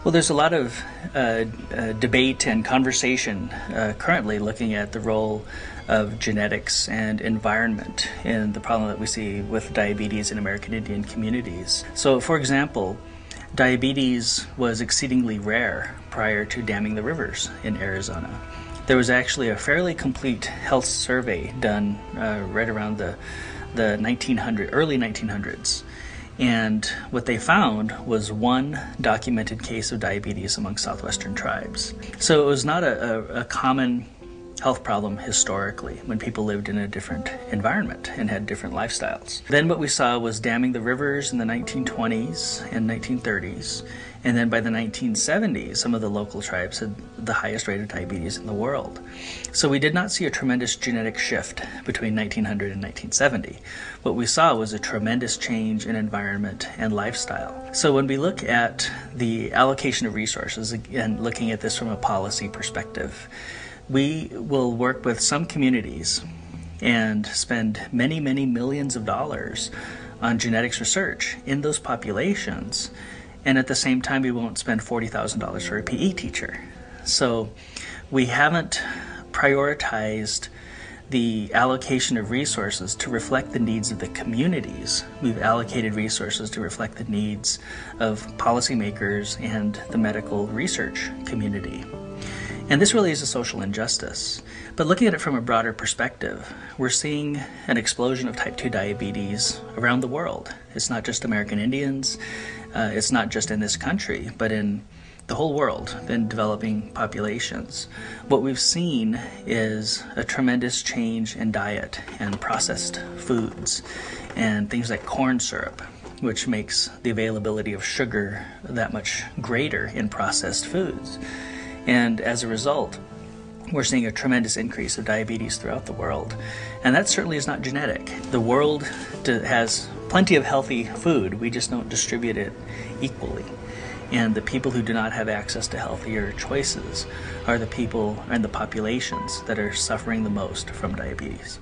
Well, there's a lot of debate and conversation currently looking at the role of genetics and environment in the problem that we see with diabetes in American Indian communities. So, for example, diabetes was exceedingly rare prior to damming the rivers in Arizona. There was actually a fairly complete health survey done right around the early 1900s. And what they found was one documented case of diabetes among southwestern tribes. So it was not a common health problem historically when people lived in a different environment and had different lifestyles. Then what we saw was damming the rivers in the 1920s and 1930s. And then by the 1970s, some of the local tribes had the highest rate of diabetes in the world. So we did not see a tremendous genetic shift between 1900 and 1970. What we saw was a tremendous change in environment and lifestyle. So when we look at the allocation of resources, again, looking at this from a policy perspective, we will work with some communities and spend many, many millions of dollars on genetics research in those populations. And at the same time, we won't spend $40,000 for a PE teacher. So we haven't prioritized the allocation of resources to reflect the needs of the communities. We've allocated resources to reflect the needs of policymakers and the medical research community. And this really is a social injustice. But looking at it from a broader perspective, we're seeing an explosion of type 2 diabetes around the world. It's not just American Indians, it's not just in this country, but in the whole world, in developing populations. What we've seen is a tremendous change in diet and processed foods and things like corn syrup, which makes the availability of sugar that much greater in processed foods. And as a result, we're seeing a tremendous increase of diabetes throughout the world. And that certainly is not genetic. The world has plenty of healthy food, we just don't distribute it equally. And the people who do not have access to healthier choices are the people and the populations that are suffering the most from diabetes.